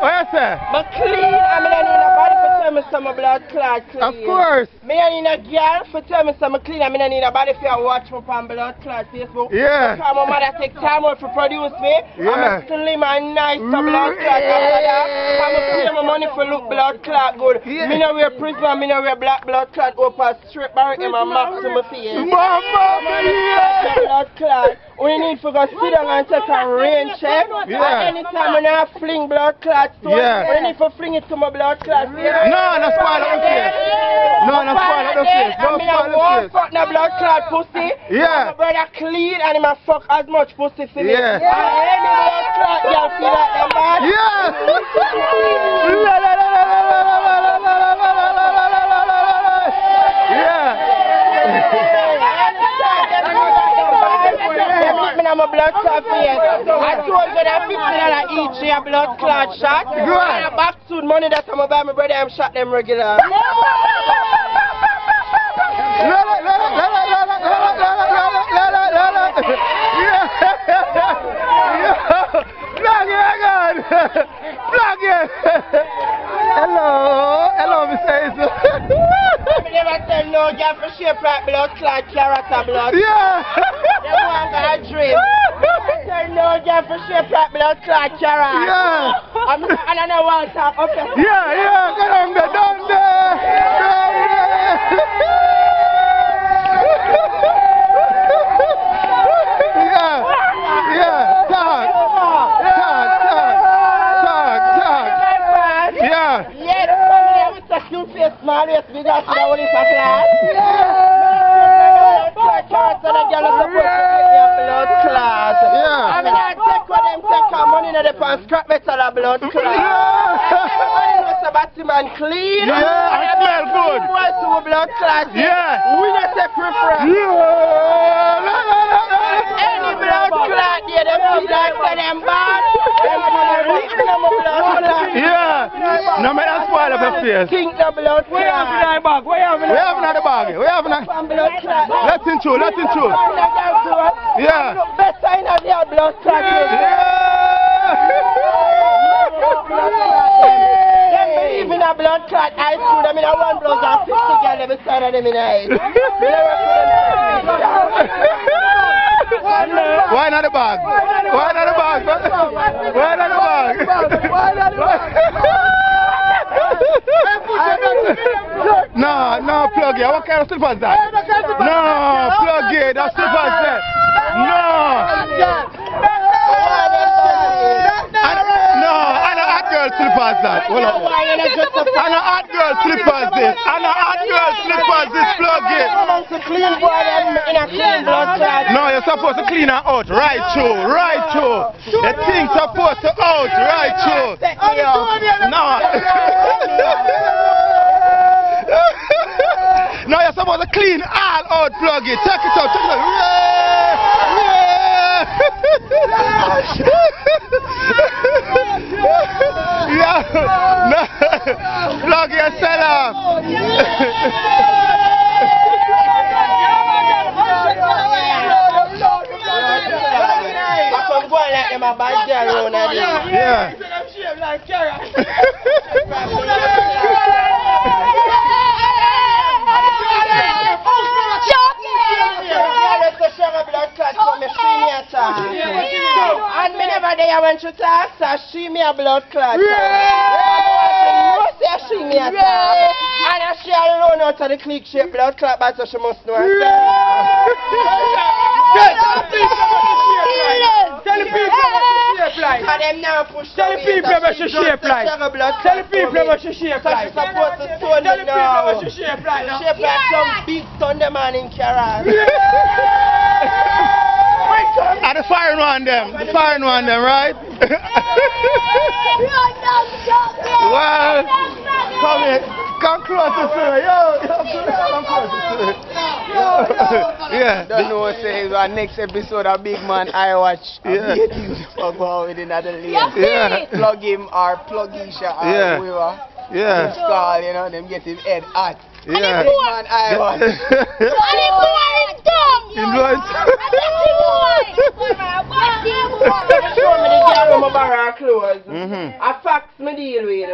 What you say? But clean, I mean, I need a body for tell me some blood clot clean. Of course. Me, I need a girl for tell me some clean. I mean, I need a body for you watch me from blood clot Facebook. Yeah. Because my mother take time out to produce me. Yeah. I'm a slim and nice to blood clot. I'm a pay my money for look blood clot good. Yeah. Me no wear Prisma, me no wear black blood clot open straight bar in my max to my face. Mama, Blood clot. We need to go sit down and take a rain check. Yeah. And anytime when I fling blood clot, so Yeah. we need to fling it to my blood clot. No, no spoil up the face. No, no spoil up the face. No I mean, I spoil up won't the face. fuck no blood clot pussy. Yeah. My brother clean and he must fuck as much pussy for me. Yeah. And any blood clot, y'all feel like them bad? Yeah. La, la, la, la, la, la, la, la, la, la, la, la, la, la, la. Yeah. I'm a blood clot for you. I told you that $50 each year blood clot shot. Good. And a back soon money that I'm buy my brother, I'm shot them regular. Plug it. Hello, Mr. Hazel. I never tell no girl for shape like blood clot, carrot or blood. Yeah. They want a dream. I tell no girl for shape like blood clot, carrot. Yeah. And I don't want to talk. Okay. Yeah, get on there, down there. Yeah, talk. Yeah. Yes, family, I'm a cute face, small face, big ass, that one is a class. Carrots and a girl is supposed to make me a blood class. Yeah. I mean, I take what them take our money in the pan, scrap metal a blood class. Everybody man clean. Yeah, I smell good. Boys to a blood class. Yeah. We don't take preference. Any blood clot, yeah, them feel like them bad. Them rich them a blood clot. Yeah. No, man, that's spoil up your face. Think the blood clot. We have another bag. We have another. Let's in true. Yeah. Look better in their blood clot. Them believe in a blood clot. I screw them in a one blood and 60 girls every side of them in the head. Why not the bag? No, plug it. What kind of slippers is that? No, plug it. That's slippers there. No, I know hot girl slippers that. Hold on. I know hot girl slippers this. Plug it. No, you're supposed to clean her out. Right through. The thing's supposed to out. Right through. No. No, you're supposed to clean all out. Plug it. Check it out. Yeah. No. Plug yourself. I'm going like them a bad girl around here. Yeah. And me never there when she talk, so she me a blood clot. No say she me a talk. And she alone out of the clique shape blood clot, but so she must know herself. Tell the people what she shape like. And them now push Tell the people what she shape like. Tell the people what she shape like. So she supposed to stone Tell me the people now. what she shape like. Shape like some big Thunderman in Carol. And the firing one them, right? Well, come here. Come closer to her. Come closer to her. Yeah. Don't know say our next episode of Big Man I Watch. Yeah. Get you to go with another lane. Yeah. Plug him or plug Isha or whoever. Yeah. Call, you know, them get him head hot. Yeah. Big Man I Watch. Show me the girl with my bar clothes. A fax me deal with.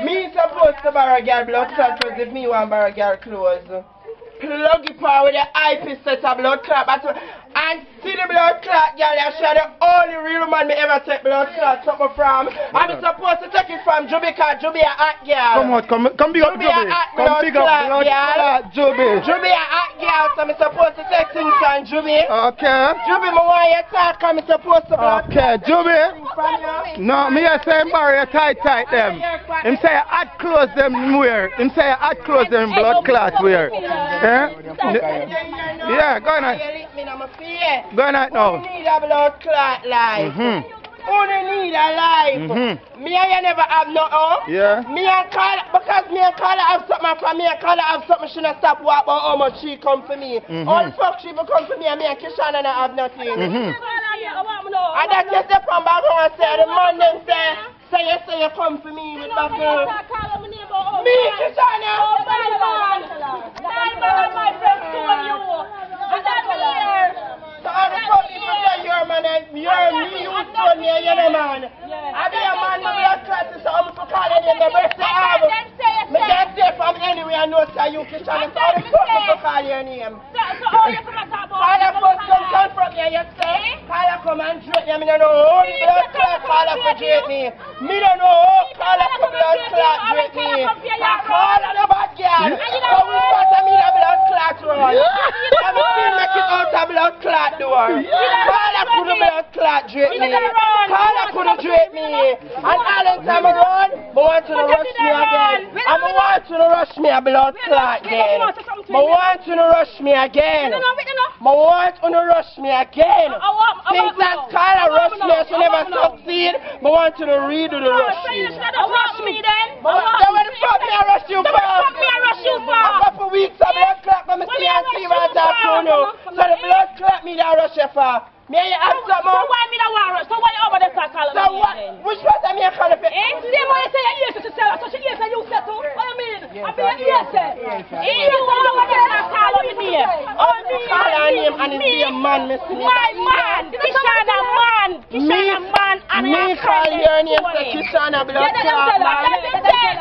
Me supposed to borrow girl blood clot clothes if me want borrow girl clothes. Plug it power with the eyepiece set of blood clot. And see the blood clot, girl, she the only real man me ever take blood clot something from. I'm supposed to take it from Juby, because Juby a hot girl. Come big up Juby. Come big up blood clot, Juby. Juby a hot girl, so I'm supposed to take things from Juby. Okay. Juby, me want you talk, because I'm supposed to blood okay, Juby. No, me a say borrow tight them. Him say hot clothes them wear. Him say hot clothes them blood clot wear. Yeah, go on. Go on now. Who need a blood clot life? Who need a life? Me and you never have nothing. Yeah. Me and Carla, because me and Carla have something from me and Carla have something, she not stop walk about how much she come for me. All the fuck she will come for me and Kishana not have nothing. And that just the from back home and say, the man them say you come for me with back home. Me, Kishana! My friend told you. And that's here. So all the fuck people say you're man and you're me, you told me and you're the man. I be a man, my blood clot, so I'm for calling you the best I have. Me can't say from anywhere I know that you Kishana, so all the fuck people call your name. Carla come from me and you say, Carla come and drink me, I don't know how the blood clot Carla could drink me. Me don't know how Carla could blood clot drink me. Carla the bad girl, so we got me the blood clot run. I'm still making out a blood clot door. Carla could the blood clot drink me. Carla could have drink me. And all the time I run, I want to rush me again. I want to rush me a blood clot again. I want to rush me again. I want to rush me again. Things that Carla rushed me, she never succeed. I want to redo the rushing. Rush me then. Then when the fuck me I rush you for? A couple weeks of blood clot, but I see and see what I talk to you. So the blood clot me that rush you for. May you have some more? So why me that want rush? So why you over there start calling me then? Which part of me I call it? Same way you say you used to sell, so she used to you say too. What you mean? I mean yes. You want to start calling me name. Oh, me call her name and it's be a man, Miss Smith. Why man? Kishana man. Kishana man. Me call your name so Kishana blood clot man.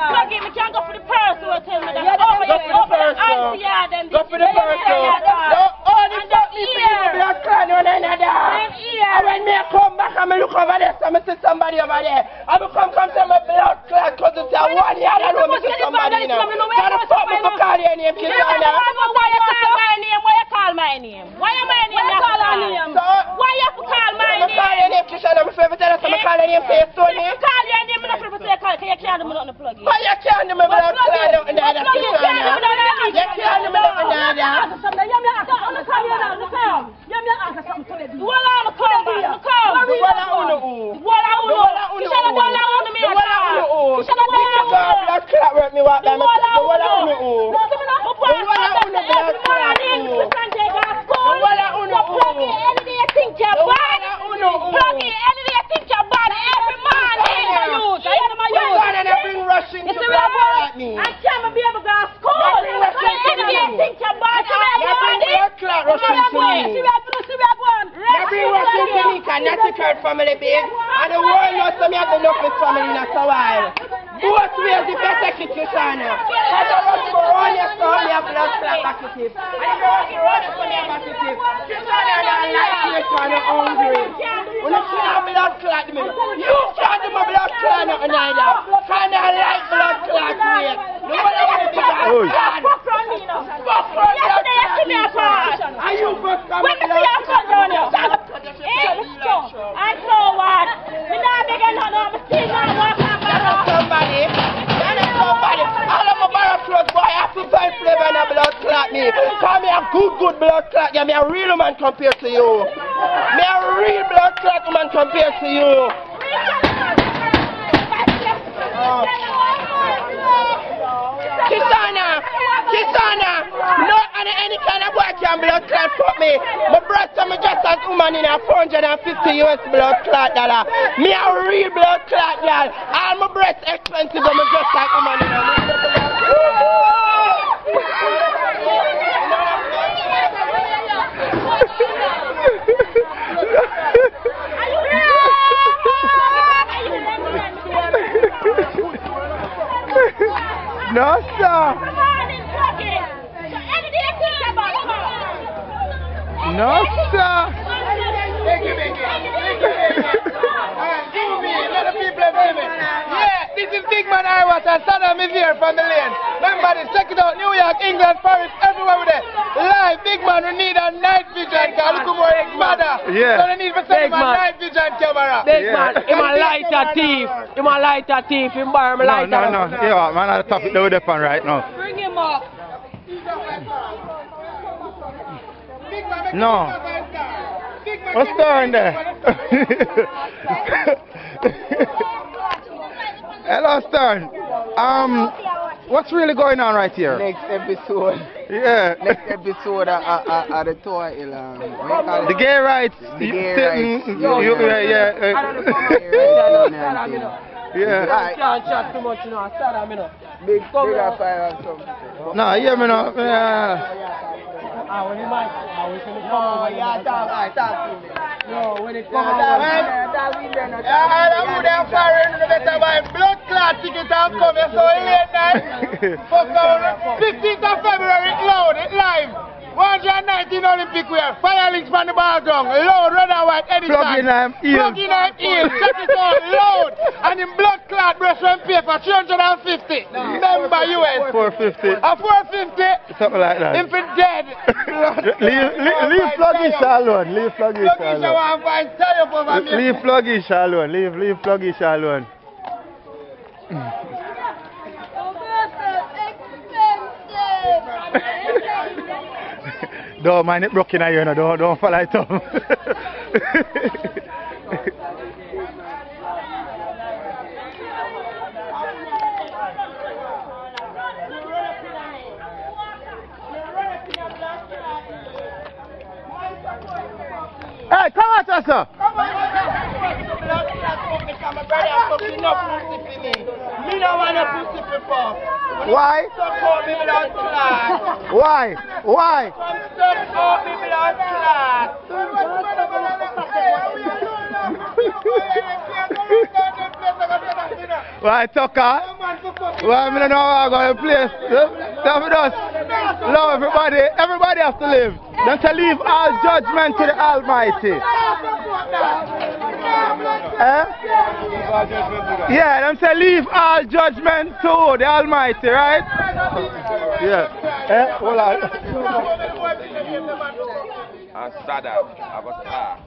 Plug in, me can't go for the person who tell me that. Go for the person. Go for the person. Oh, the fuck me for the blood clot one another. And when me come back and me look over there, so me see somebody over there. I will come say my blood clot because it's a 1 year I know me see somebody now. So the fuck me for call your name, Kishana. Why you call my name? Why you call my name? Why you my name? Why you call my name? Call your name, Kishana. I'm afraid to tell us I'm call your name, say Tony. Call your name, I'm not afraid to say call, because you can't do me nothing to plug in. Why you can't do me blood clot out in there, Kishana? You can't do me nothing in family big, and the world knows some of the enough family in a while. Both ways if you take it, Kishana. Because I want to run your son, you have blood clot positive. And if you want to run your son, you have positive. Kishana, I don't like you, son, you're hungry. When you see a blood clot, me, you can't do my blood clot nothing either. Kind of like blood clot weight. You want to be big and fuck from me now. Fuck from me. Yesterday you see me apart. And you fuck from me. When me see you apart, and so what? Me not begging no, I'm still not walking back. Somebody. All of my barrel clothes, boy, I have to find flavor in a blood clot me. Cause me a good blood clot. Yeah, me a real man compared to you. Me a real blood clot man compared to you. Kishana, no any kind of boy can blood clot fuck me. My brother me just as woman in a $450 US blood clot dollar. Me a real blood clot girl. All my breasts expensive, but me just like woman in a No, sir. No, sir. Yeah, this is Big Man Iwatch and Saddam is here from the lane. Remember this, check it out, New York, England, Paris, everywhere with it. Live, Big Man, we need a night vision, because look more his mother. Yeah. So they need to send him a night vision camera. Big Yeah. man, him a lighter thief. Him a lighter thief. Him buy him a lighter. No. Yeah, man, I'll top it down with the pan right now. Bring him up. No. What's going there? Hello, Stern. What's really going on right here? Next episode. Yeah. Next episode of the tour. The gay rights. The gay rights. Yeah. I can't chat too much, you know. Saddam, you know. Big fire or something. No, yeah, me no. When he might, when he come over, talk to me. no, when he come over. Blood clot ticket and come here so late night. Fuck out. 15th of February, it loud, it live. 119 Olympic wear. Fire links from the background. Loud, red and white, anytime. Plug in I'm Plug in I'm in. Check it out, loud. And in blood clot brush and paper, 350. Remember US. 450. A 450. Something like that. If it's dead. Leave Pluggish alone. Leave Pluggish Pluggish alone. want to find tire for my Leave Pluggish alone. Leave Pluggish alone. Don't mind it broken here, no. Don't fall like Tom. Hey, come on, sir. Me no want a pussy before. Why? Support me without class. Why? Why? Support me without class. Why, Tucker? Why, I don't know how I'm going to place. Tell me this. Love everybody. Everybody has to live. Don't you leave all judgment to the Almighty. Eh? Yeah, them say leave all judgment to the Almighty, right? Yeah. Eh? Hold on. And Saddam, Avatar,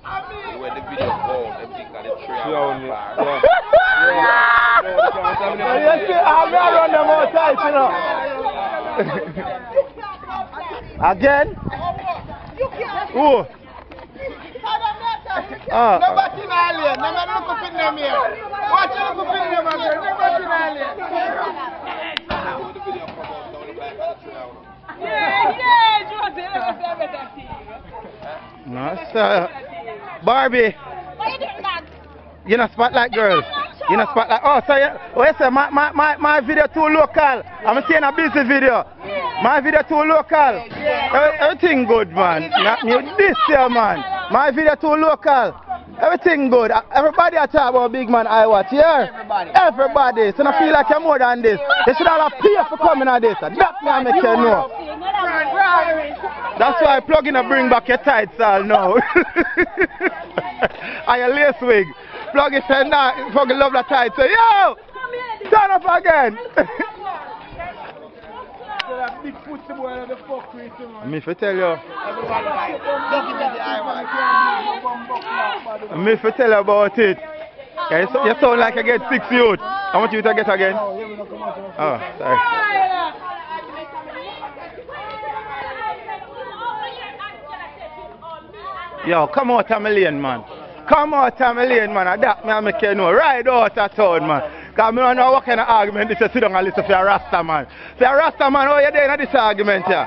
when the video called, everything got a tree. You see, I'm going to run them all tight, you know. Again? Who? Nobody in alien. Nobody look up in them here. Watch you look up in them again. Nobody in alien. No, sir. Barbie. What are you doing, man? You know spotlight girl. You know spotlight. Oh, so you say my video too local. I'm seeing a busy video. My video too local. Everything good, man. Not me this year, man. My video too local. Everything good. Everybody I talk about Big Man Iwatch, yeah? Everybody. So I feel like you're more than this. You should all have pay for coming at this. That's me I make you know. That's why I plug in and bring back your tights all now. And your lace wig. Plug it and now fucking love the tights. So yo! Turn up again! Me if I tell you. Me if I tell you about it. Yeah, you sound like you get 6 youth. How much you to get again? Oh, sorry. Yo, come out of my lane, man. Come out of my lane, man. That me I make you know. Right out of town, man. Because I don't know what kind of argument this is. Sit down and listen for a Rasta man. For a Rasta man, how you doing in this argument here?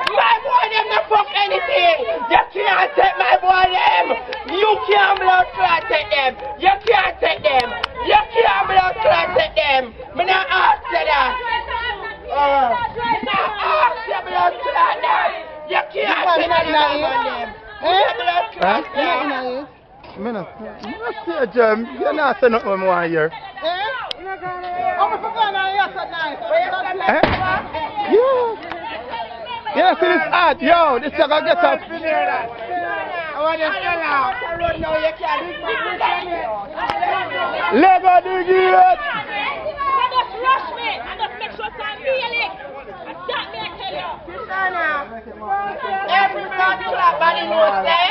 My boy them not fuck anything. You can't take my boy them. You can't blood clot take them. You can't take them. You can't blood clot take them. Me not ask you that. Not ask you blood clot that. You can't Me not see a germ. You're not saying nothing when I want to hear. Yeah, see this ad. Yo, this is going to get up. Lego dig it. Just rush me and just make sure I'm feeling. And that me I tell you. Everybody knows that.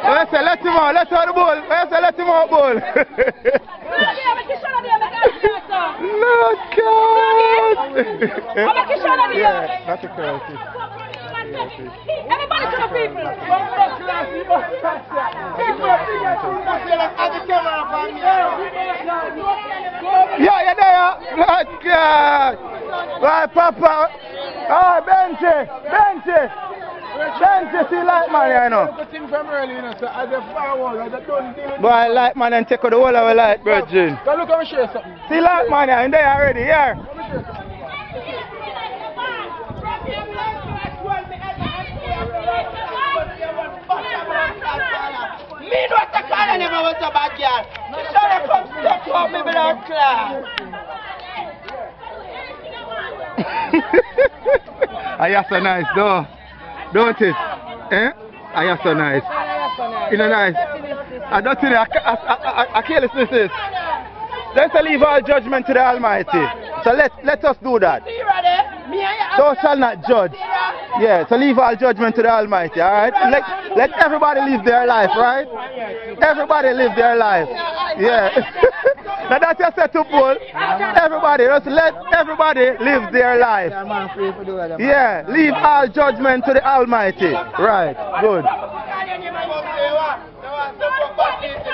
Let's say, let him out. Let out the ball. Let's say, let him out ball. No, God. Yeah, that's a crazy. Everybody to the people. Yeah, you're there. Lord God. Right, Papa. Oh, Benji. Benji, see light man, you know. Boy, light man and take out the whole of the light, Virgin. Look, I'm share something. See light man, in there already, here. Me not the kind of never was a bad girl. You should have come step for me blood clot. Are you so nice, though? Don't it? Eh? Are you so nice? You know, nice. I don't think I carelessness is. Let's leave all judgment to the Almighty. So let us do that. Thou shalt not judge. Yeah, so leave all judgment to the Almighty, alright? Let everybody live their life, right? Everybody live their life. Yeah. Now that's just said to Paul. Everybody, just let everybody live their life. Yeah, leave all judgment to the Almighty. Right, good.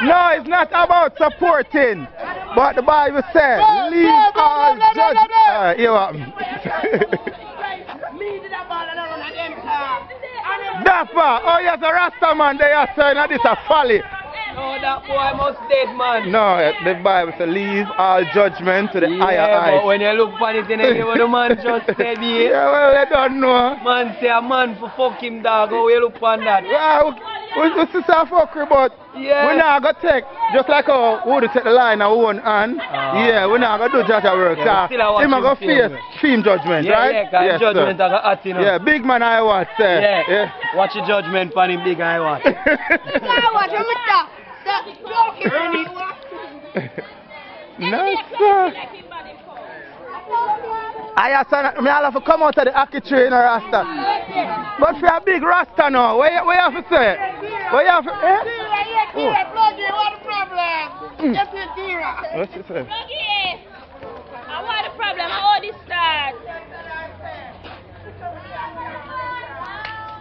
No, it's not about supporting. But the Bible says, leave all judgment. You want me? Dapper, oh yes, a Rasta man they are saying that this a folly. No, that boy must dead, man. No, the Bible says leave all judgment to the higher heights. But when you look for it, you know the man just said it. Yeah, well, they don't know. Man say a man for fuck him dog, how you look for that? Well, we still say fuckery, but yeah. we not going to take, just like how we would take the line and one hand. Yeah, we not going to do just a work. Yeah, him going to face film judgment, right? Yeah, yes, judgment I got at, you know. Yeah, big man I watch, yeah. Watch your judgment for him, big I watch. Nice, sir. I have to come out of the Aki tree in a Rasta. But for a big Rasta now, what you have to say? What you have to say? What's the problem? What's it say? What the problem? How this start?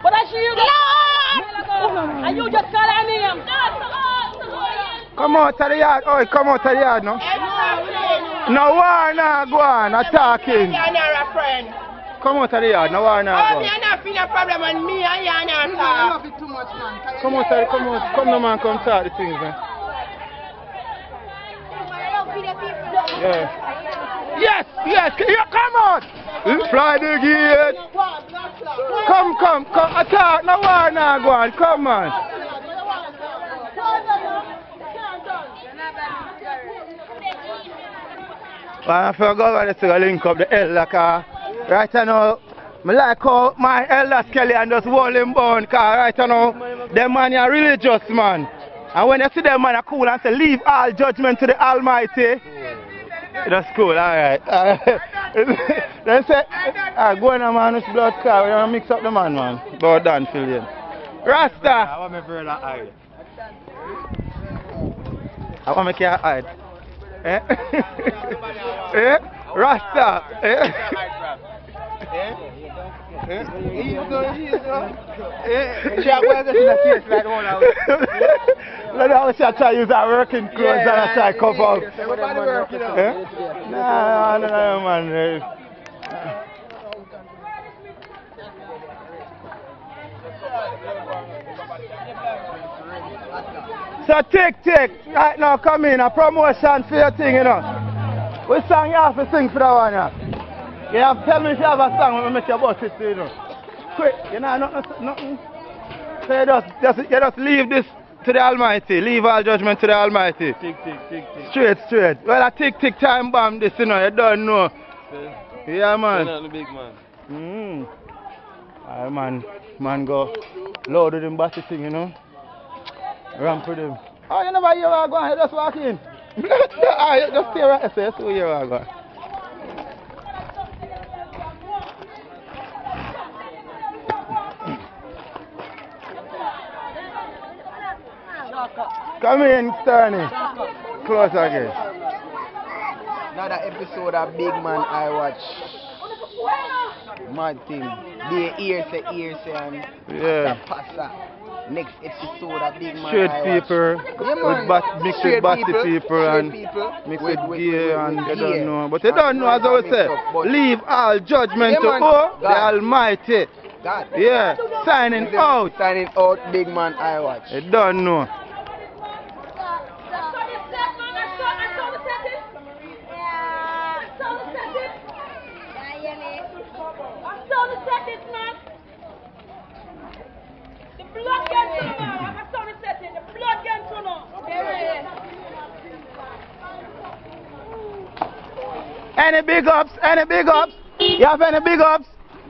But I see you go. And you just call her name. Come out of the yard. Oh, come out of the yard, no? No war now go on, attacking. Come out of the yard, no war now go on. I'm not feeling a problem on me and Yana talk. Come out, come no man, come start the things, man. Yeah. Yes, yeah, come out. Fly the gate. Come, attack, no war now go on, come on. I forgot over there to link up the elder car. Right now, I like how my elder Skelly and just hold him bound car. Right now, them man are religious man. And when you see them man are cool and say leave all judgment to the Almighty, that's cool, alright. Then say, go in a man with blood car, we want to mix up the man, About done, Phillian. Rasta! I want my brother hide. I want my car hide. Eh? Eh? Rasta! Eh? Let me always try to use our working clothes and I try to cover up. No, man. So take. Right now, come in. A promotion for your thing, you know. Which song you have to sing for that one, yeah? You have to tell me if you have a song when we make your bus, you know. quick. You know, nothing. So you just leave this to the Almighty. Leave all judgment to the Almighty. Tick. Straight. Well, a tick time bomb this, you know, you don't know. Yeah, man. You're not the big man. Alright, man go load with him batty thing, you know. Ramp with him. Oh, you never hear where I go, you just walk in. Just stay right there, so you hear where I go. Come in, Sterny. Close again. Another episode of Big Man I Watch. Mad thing. They ear say and Yeah. passa. Next episode of Big Man Straight I Watch. people mixed with batty people and mixed with with gay and you gay. don't know. But you don't know, as I would say, But leave all judgment to man. who? The God. Almighty. God. Yeah, signing out. Signing out Big Man I Watch. You don't know. Any big ups? You have any big ups?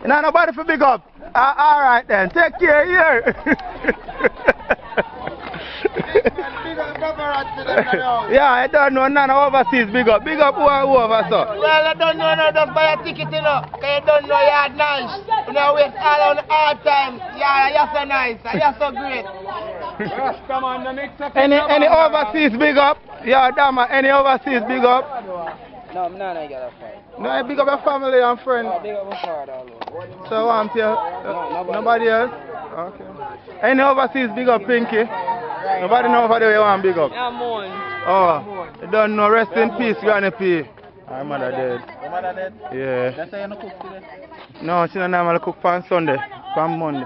No, nobody for big up. Alright then, take care here. Yeah, I don't know none overseas big up. Big up who over so. Well, I don't know, no, just buy a ticket, you know. Because you don't know you had nice. You know, waste all on hard time. Yeah, you're so nice. You're so great. Any overseas big up? Yeah, damn, any overseas big up? No, I'm not get a fight. No, big up your family and friends. Big up my father. So want you? Nobody else? Okay. Any overseas big up, Pinky? Nobody know over there you want big up? Yeah, more. Oh, you don't know. Rest in peace, Granny P. My mother dead. Your mother dead? Yeah. That's why you don't cook today? No, she don't normally cook on Sunday, from Monday.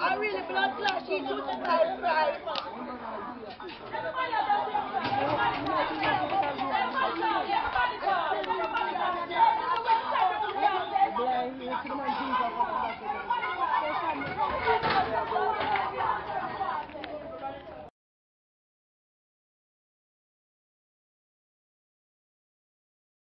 I really blood clot, she took the price.